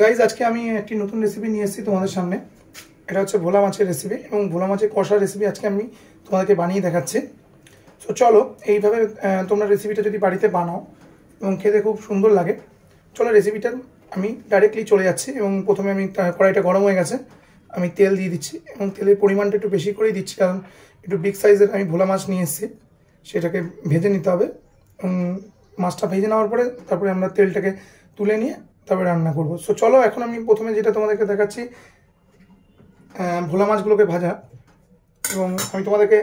Guys আজকে আমি একটি নতুন রেসিপি নিয়ে এসেছি তোমাদের সামনে। এটা হচ্ছে ভোলা মাছের রেসিপি এবং ভোলা মাছের কষা রেসিপি আজকে আমি তোমাদেরকে বানিয়ে দেখাচ্ছি। তো চলো এইভাবে তোমরা রেসিপিটা যদি বাড়িতে বানাও এবং খেতে খুব সুন্দর লাগে, চলো রেসিপিটা আমি ডাইরেক্টলি চলে যাচ্ছি। এবং প্রথমে আমি কড়াইটা গরম হয়ে গেছে, আমি তেল দিয়ে দিচ্ছি এবং তেলের পরিমাণটা একটু বেশি করেই দিচ্ছি, কারণ একটু বিগ সাইজের আমি ভোলা মাছ নিয়ে এসেছি, সেটাকে ভেজে নিতে হবে। এবং মাছটা ভেজে নেওয়ার পরে তারপরে আমরা তেলটাকে তুলে নিয়ে তারপরে রান্না করবো। সো চলো এখন আমি প্রথমে যেটা তোমাদেরকে দেখাচ্ছি ভোলা মাছগুলোকে ভাজা। এবং আমি তোমাদেরকে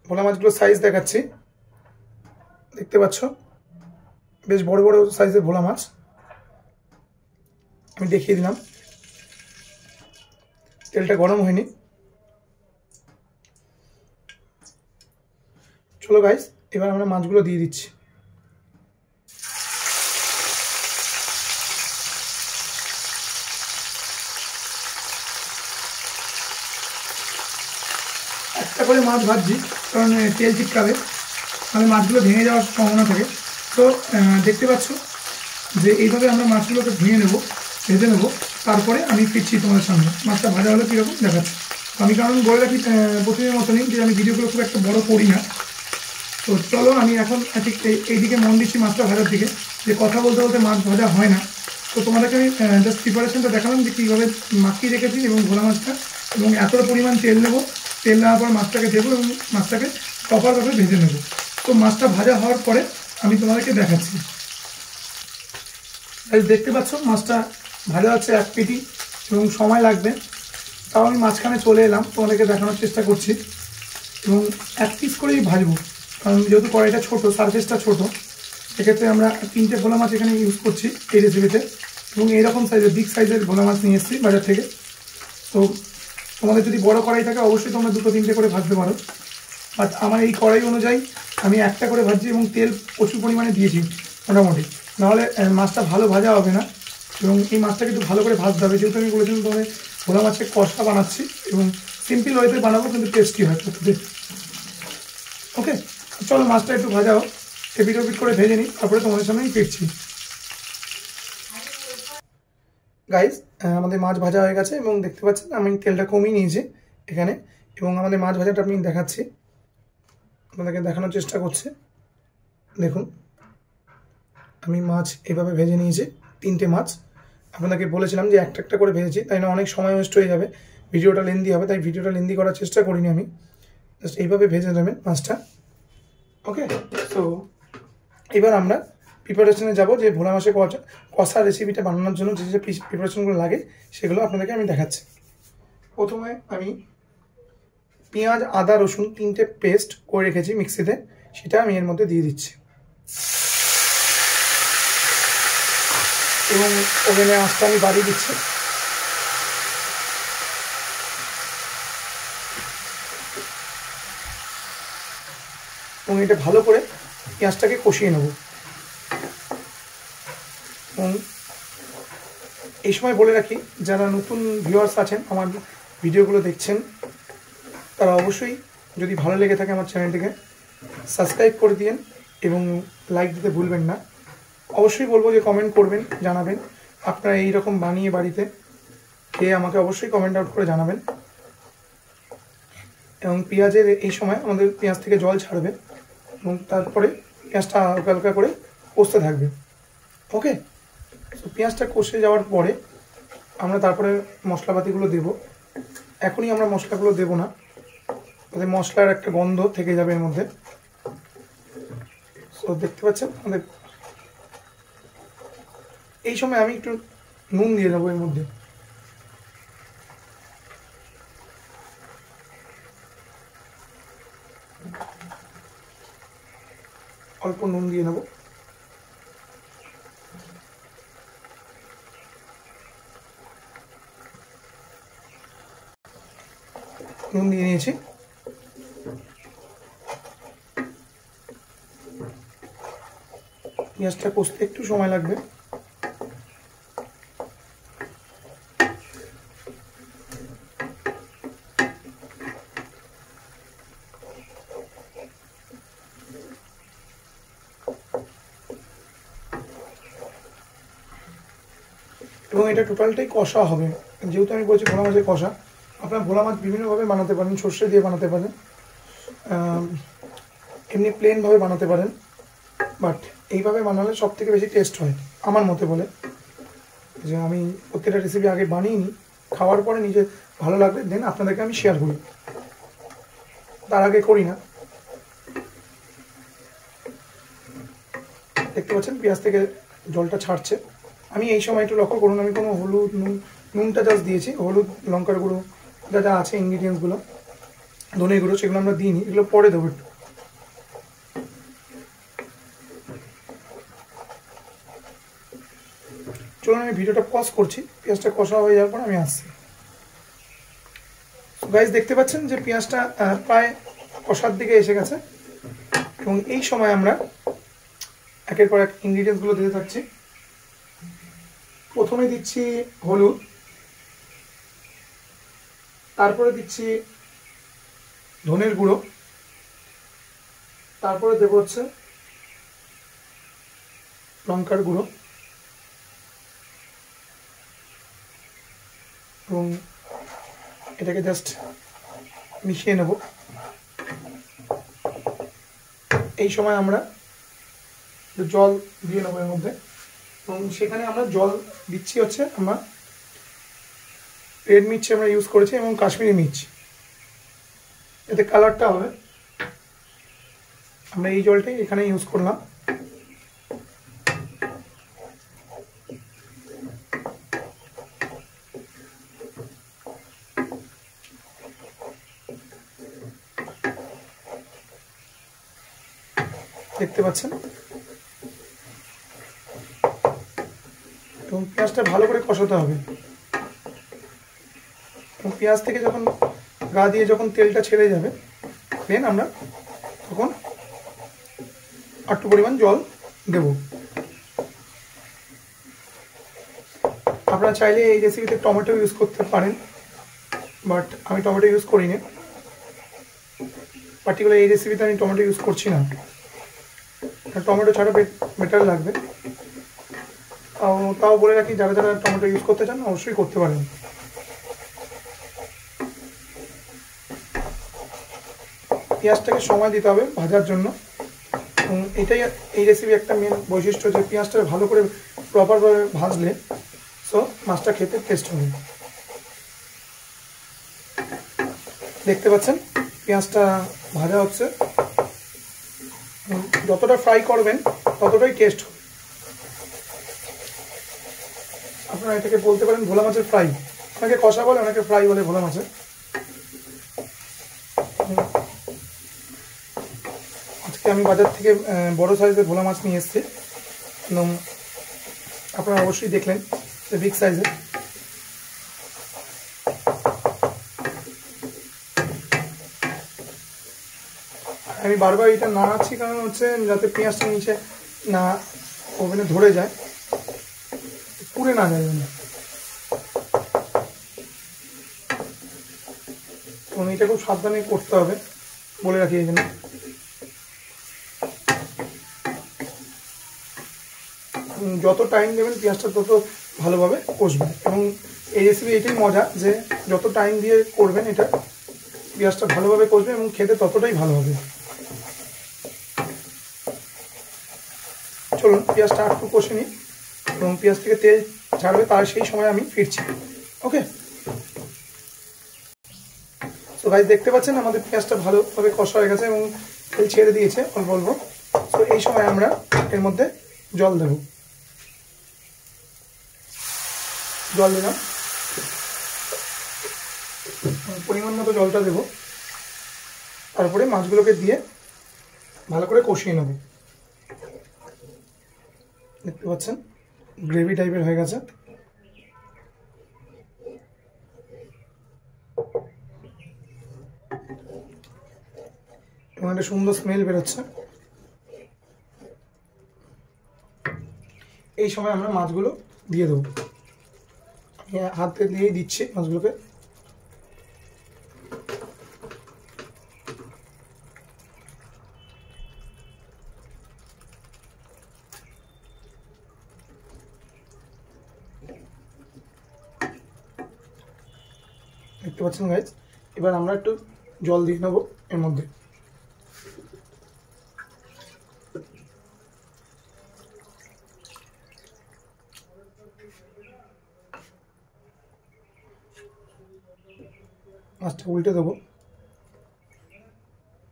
ভোলা মাছগুলোর সাইজ দেখাচ্ছি, দেখতে পাচ্ছ বেশ বড় বড় সাইজের ভোলা মাছ আমি দেখিয়ে দিলাম। তেলটা গরম হয়নি, চলো গাইস এবার আমরা মাছগুলো দিয়ে দিচ্ছি। একটা করে মাছ ভাজছি কারণ তেল চিটকাবে, তাহলে মাছগুলো ভেঙে যাওয়ার সম্ভাবনা থাকে। তো দেখতে পাচ্ছ যে এইভাবে আমরা মাছগুলোকে ভেজে নেবো, তারপরে আমি ফিরছি তোমাদের সামনে। মাছটা ভাজা হলে কীরকম দেখাচ্ছি। আমি কারণ বলে রাখি প্রতিদিনের মতনই যে আমি ভিডিওগুলো খুব একটা বড় করি না। তো চলো আমি এখন ঠিক এইদিকে মন দিচ্ছি মাছটা ভাজার দিকে, যে কথা বলতে বলতে মাছ ভাজা হয় না। তো তোমাদেরকে আমি জাস্ট প্রিপারেশনটা দেখালাম যে কীভাবে মাখিয়ে রেখেছি এবং ভোলা মাছটা, এবং এতটা পরিমাণ তেল নেবো, তেল নেওয়ার পর মাছটাকে দেবো এবং মাছটাকে প্রপারভাবে ভেজে নেবো। তো মাছটা ভাজা হওয়ার পরে আমি তোমাদেরকে দেখাচ্ছি। দেখতে পাচ্ছ মাছটা ভাজা হচ্ছে এক পিটি এবং সময় লাগবে, তাও আমি মাঝখানে চলে এলাম, তোমাদেরকে দেখানোর চেষ্টা করছি। এবং এক পিস করেই ভাজবো, কারণ যেহেতু কড়াইটা ছোটো, সারফেসটা ছোটো, সেক্ষেত্রে আমরা 3টে ভোলা মাছ এখানে ইউজ করছি এই রেসিপিতে। এবং এইরকম সাইজের বিগ সাইজের ভোলা মাছ নিয়ে এসেছি বাজার থেকে। তো তোমাদের যদি বড় কড়াই থাকে অবশ্যই তোমরা 2-3টে করে ভাজতে পারো, বাট আমার এই কড়াই অনুযায়ী আমি একটা করে ভাজছি এবং তেল প্রচুর পরিমাণে দিয়েছি মোটামুটি, নাহলে মাছটা ভালো ভাজা হবে না। এবং এই মাছটাকে একটু ভালো করে ভাজতে হবে, যেহেতু আমি বলেছিলাম তোমাদের ভোলা মাছের কষা বানাচ্ছি এবং সিম্পল ওয়েতে বানাবো, কিন্তু টেস্টি হয় প্রত্যেক। ওকে, চলো মাছটা একটু ভাজা হোক, এপিট ওপিট করে ভেজে নিই, তারপরে তোমাদের সামনে আমি ফিরছি। গাইস আমাদের মাছ ভাজা হয়ে গেছে এবং দেখতে পাচ্ছেন আমি তেলটা কমিয়ে নিয়েছি এখানে। এবং আমাদের মাছ ভাজাটা আমি দেখাচ্ছি, আপনাদেরকে দেখানোর চেষ্টা করছি। দেখুন আমি মাছ এভাবে ভেজে নিয়েছি, 3টে মাছ। আপনাদেরকে বলেছিলাম যে একটা একটা করে ভেজেছি, তাই না অনেক সময় ওয়েস্ট হয়ে যাবে, ভিডিওটা লেন্দি হবে, তাই ভিডিওটা লেন্দি করার চেষ্টা করিনি আমি। জাস্ট এইভাবে ভেজে নেবেন মাছটা। ওকে, তো এবার আমরা প্রিপারেশনে যাব, যে ভোলা মাছের কষা রেসিপিটা বানানোর জন্য যে যে প্রিপারেশনগুলো লাগে সেগুলো আপনাদেরকে আমি দেখাচ্ছি। প্রথমে আমি পেঁয়াজ, আদা, রসুন 3টে পেস্ট করে রেখেছি মিক্সিতে, সেটা আমি এর মধ্যে দিয়ে দিচ্ছি। এবং ওভেনের আঁচটা আমি বাড়িয়ে দিচ্ছি। এবং এটা ভালো করে পেঁয়াজটাকে কষিয়ে নেব। এবং এই সময় বলে রাখি, যারা নতুন ভিউয়ার্স আছেন আমার ভিডিওগুলো দেখছেন, তারা অবশ্যই যদি ভালো লেগে থাকে আমার চ্যানেলটিকে সাবস্ক্রাইব করে দিন এবং লাইক দিতে ভুলবেন না। অবশ্যই বলবো যে কমেন্ট করবেন, জানাবেন আপনারা এইরকম বানিয়ে বাড়িতে খেয়ে আমাকে অবশ্যই কমেন্ট আউট করে জানাবেন। এবং পেঁয়াজের এই সময় আমাদের পেঁয়াজ থেকে জল ছাড়বে এবং তারপরে পেঁয়াজটা হালকা হালকা করে কষতে থাকবে। ওকে, তো পেঁয়াজটা কষে যাওয়ার পরে আমরা তারপরে মশলাপাতিগুলো দেব। এখনই আমরা মশলাগুলো দেব না, তাদের মশলার একটা গন্ধ থেকে যাবে এর মধ্যে। তো দেখতে পাচ্ছেন আমাদের এই সময় আমি একটু নুন দিয়ে দেবো এর মধ্যে। অল্প নুন দিয়ে নেব। নুন দিয়ে নিয়েছি। পেঁয়াজটা কষতে একটু সময় লাগবে। এবং এটা টোটালটাই কষা হবে। যেহেতু আমি বলছি ভোলা মাছের কষা, আপনার ভোলা মাছ বিভিন্নভাবে বানাতে পারেন, সর্ষে দিয়ে বানাতে পারেন, এমনি প্লেনভাবে বানাতে পারেন, বাট এইভাবে বানালে সব থেকে বেশি টেস্ট হয় আমার মতে বলে। যে আমি প্রত্যেকটা রেসিপি আগে বানিয়ে নিই, খাওয়ার পরে নিজে ভালো লাগবে দেন আপনাদেরকে আমি শেয়ার করি, তার আগে করি না। দেখতে পাচ্ছেন পেঁয়াজ থেকে জলটা ছাড়ছে। আমি এই সময় একটু লক্ষ্য করুন, আমি কোনো হলুদ নুনটা জাস্ট দিয়েছি, হলুদ লঙ্কার গুঁড়ো যা যা আছে ইনগ্রিডিয়েন্টসগুলো, ধনে গুঁড়ো সেগুলো আমরা দিইনি, এগুলো পরে দেবো একটু। চলুন আমি ভিডিওটা পজ করছি, পেঁয়াজটা কষা হয়ে যাওয়ার পর আমি আসছি। গাইজ দেখতে পাচ্ছেন যে পেঁয়াজটা প্রায় কষার দিকে এসে গেছে এবং এই সময় আমরা একের পর এক ইনগ্রিডিয়েন্টসগুলো দিতে থাকছি। প্রথমে দিচ্ছি হলুদ, তারপরে দিচ্ছি ধনের গুঁড়ো, তারপরে দেবো হচ্ছে লঙ্কার গুঁড়ো এবং এটাকে জাস্ট মিশিয়ে নেব। এই সময় আমরা জল দিয়ে নেবো এর মধ্যে এবং সেখানে আমরা জল দিচ্ছি হচ্ছে আমরা রেড মির্চ আমরা ইউজ করেছি এবং কাশ্মীরি মির্চ, এতে কালারটা হবে। আমরা এই জলটাই এখানে ইউজ করলাম। দেখতে পাচ্ছেন এবং পেঁয়াজটা ভালো করে কষাতে হবে এবং পেঁয়াজ থেকে যখন গা দিয়ে যখন তেলটা ছেড়ে যাবে দেন আমরা তখন একটু পরিমাণ জল দেব। আপনারা চাইলে এই রেসিপিতে টমেটো ইউজ করতে পারেন, বাট আমি টমেটো ইউজ করিনি, পার্টিকুলার এই রেসিপিতে আমি টমেটো ইউজ করছি না, টমেটো ছাড়া বেটার লাগবে। তাও বলে রাখি যারা যারা টমেটো ইউজ করতে চান অবশ্যই করতে পারেন। পেঁয়াজটাকে সময় দিতে হবে ভাজার জন্য এবং এটাই এই রেসিপি একটা মেন বৈশিষ্ট্য যে পেঁয়াজটা ভালো করে প্রপারভাবে ভাজলে সো মাছটা খেতে টেস্ট হবে। দেখতে পাচ্ছেন পেঁয়াজটা ভাজা হচ্ছে, যতটা ফ্রাই করবেন ততটাই টেস্ট হবে। আপনারা এটাকে বলতে পারেন ভোলা মাছের ফ্রাই, অনেকে কষা বলে অনেকে ফ্রাই বলে ভোলা মাছের। আজকে আমি বাজার থেকে বড় সাইজের ভোলা মাছ নিয়ে এসেছি এবং আপনারা অবশ্যই দেখলেন যে বিগ সাইজের। আমি বারবার এটা নাড়াচ্ছি কারণ হচ্ছে যাতে পেঁয়াজটা নিচে না ওভেনে ধরে যায়, পুড়ে না যায় জন্য। এবং এটা খুব সাবধানে করতে হবে বলে রাখি এখানে। যত টাইম দেবেন পেঁয়াজটা তত ভালোভাবে কষবে এবং এই রেসিপি এটাই মজা যে যত টাইম দিয়ে করবেন এটা পেঁয়াজটা ভালোভাবে কষবে এবং খেতে ততটাই ভালো হবে। চলুন পেঁয়াজটা একটু কষে নিই এবং পেঁয়াজ থেকে তেল ছাড়বে, তার সেই সময় আমি ফিরছি। ওকে, তো গাইস দেখতে পাচ্ছেন আমাদের পেঁয়াজটা ভালোভাবে কষা হয়ে গেছে এবং তেল ছেড়ে দিয়েছে অল্প অল্প। তো এই সময় আমরা এর মধ্যে জল দেব, জল দিলাম, পরিমাণ মতো জলটা দেব, তারপরে মাছগুলোকে দিয়ে ভালো করে কষিয়ে নেব। দেখতে পাচ্ছেন গ্রেভি টাইপের হয়ে গেছে। এবং একটা সুন্দর স্মেল বেরোচ্ছে। এই সময় আমরা মাছগুলো দিয়ে দেবো, আমি হাতে দিয়েই দিচ্ছি মাছগুলোকে। দেখতে পাচ্ছেন গাইজ। এবার আমরা একটু জল দিয়ে নেবো এর মধ্যে। মাছটা উল্টে দেবো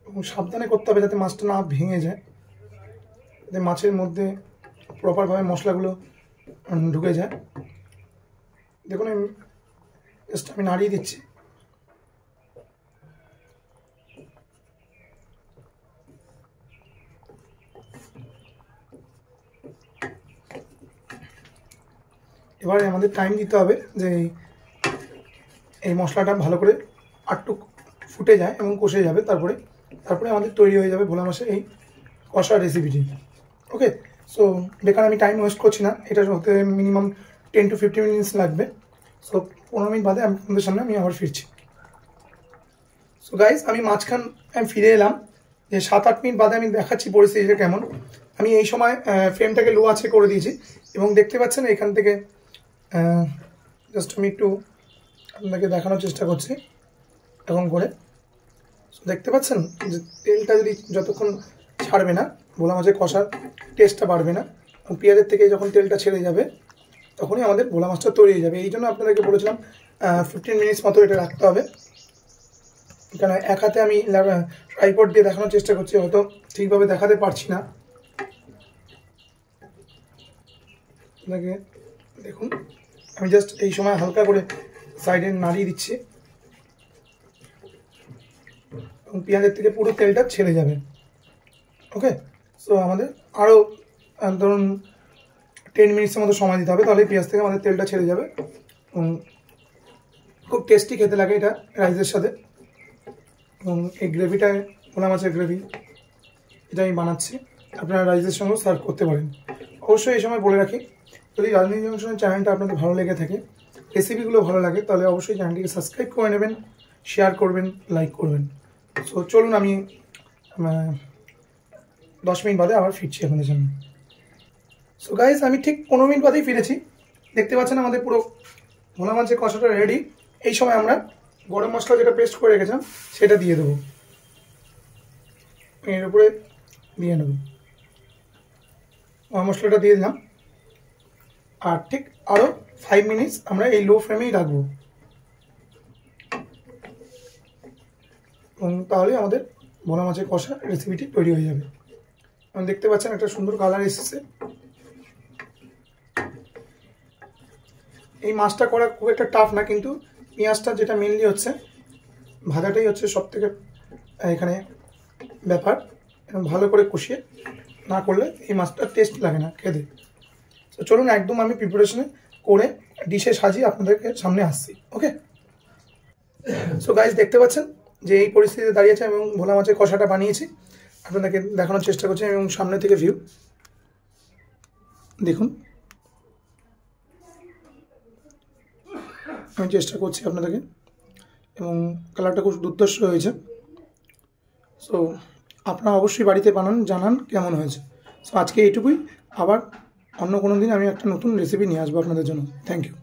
এবং সাবধানে করতে হবে যাতে মাছটা না ভেঙে যায়, যাতে মাছের মধ্যে প্রপারভাবে মশলাগুলো ঢুকে যায়। দেখুন জাস্ট আমি নাড়িয়ে দিচ্ছি। এবারে আমাদের টাইম দিতে হবে যে এই মশলাটা ভালো করে আটটু ফুটে যায় এবং কষে যাবে, তারপরে আমাদের তৈরি হয়ে যাবে ভোলা মাছের এই কষা রেসিপিটি। ওকে, সো বেকার আমি টাইম ওয়েস্ট করছি না, এটা হতে মিনিমাম 10 to 15 মিনিটস লাগবে। সো 15 মিনিট বাদে আপনাদের সামনে আমি আবার ফিরছি। সো গাইজ, আমি আমি ফিরে এলাম যে 7-8 মিনিট বাদে আমি দেখাচ্ছি পরিস্থিতিটা কেমন। আমি এই সময় ফ্লেমটাকে লো আঁচে করে দিয়েছি এবং দেখতে পাচ্ছেন এখান থেকে জাস্ট আমি একটু আপনাকে দেখানোর চেষ্টা করছি এরকম করে। দেখতে পাচ্ছেন যে তেলটা যদি যতক্ষণ ছাড়বে না, ভোলা মাছের কষার টেস্টটা বাড়বে না। এবং পেঁয়াজের থেকে যখন তেলটা ছেড়ে যাবে তখনই আমাদের ভোলা মাছটা তৈরি হয়ে যাবে। এই জন্য আপনাদেরকে বলেছিলাম 15 মিনিটস মতো এটা রাখতে হবে। কারণ এক হাতে আমি ট্রাইপড দিয়ে দেখানোর চেষ্টা করছি, হয়তো ঠিকভাবে দেখাতে পারছি না আপনাকে। দেখুন আমি জাস্ট এই সময় হালকা করে সাইডে নাড়িয়ে দিচ্ছি এবং পেঁয়াজের থেকে পুরো তেলটা ছেড়ে যাবে। ওকে, সো আমাদের আরও ধরুন 10 মিনিটসের মতো সময় দিতে হবে, তাহলে পেঁয়াজ থেকে আমাদের তেলটা ছেড়ে যাবে। এবং খুব টেস্টি খেতে লাগে এটা রাইসের সাথে। এবং এই গ্রেভিটা ভোলা মাছের গ্রেভি এটা আমি বানাচ্ছি, আপনারা রাইসের সঙ্গেও সার্ভ করতে পারেন। অবশ্যই এই সময় বলে রাখি, যদি রাজনীতি জংশনের চ্যানেলটা আপনাদের ভালো লেগে থাকে, রেসিপিগুলো ভালো লাগে, তাহলে অবশ্যই চ্যানেলটিকে সাবস্ক্রাইব করে নেবেন, শেয়ার করবেন, লাইক করবেন। সো চলুন আমি 10 মিনিট বাদে আবার ফিরছি আপনাদের সামনে। সো গাইজ, আমি ঠিক 15 মিনিট বাদেই ফিরেছি। দেখতে পাচ্ছেন আমাদের পুরো ভোলা মাছের কষাটা রেডি। এই সময় আমরা গরম মশলা যেটা পেস্ট করে রেখেছিলাম সেটা দিয়ে দেবো, এর উপরে দিয়ে নেব। গরম মশলাটা দিয়ে দিলাম আর ঠিক আরও 5 মিনিটস আমরা এই লো ফ্লেমেই রাখবো এবং তাহলে আমাদের ভোলা মাছের কষা রেসিপিটি তৈরি হয়ে যাবে। আপনি দেখতে পাচ্ছেন একটা সুন্দর কালার এসেছে। এই মাছটা করা খুব একটা টাফ না, কিন্তু পেঁয়াজটা যেটা মেনলি হচ্ছে, ভাজাটাই হচ্ছে সব থেকে এখানে ব্যাপার। এবং ভালো করে কষিয়ে না করলে এই মাছটা টেস্ট লাগে না খেতে। তো চলুন একদম আমি প্রিপারেশনে করে ডিশে সাজিয়ে আপনাদেরকে সামনে আসছি। ওকে, সো গাইজ দেখতে পাচ্ছেন যে এই পরিস্থিতিতে দাঁড়িয়েছে এবং ভোলা মাছের কষাটা বানিয়েছি, আপনাদেরকে দেখানোর চেষ্টা করছি এবং সামনে থেকে ভিউ দেখুন। আমি চেষ্টা করছি আপনাদেরকে, এবং কালারটা খুব দুর্ধর্ষ হয়েছে। সো আপনারা অবশ্যই বাড়িতে বানান, জানান কেমন হয়েছে। সো আজকে এইটুকুই, আবার অন্য কোনো দিন আমি একটা নতুন রেসিপি নিয়ে আসবো আপনাদের জন্য। Thank you.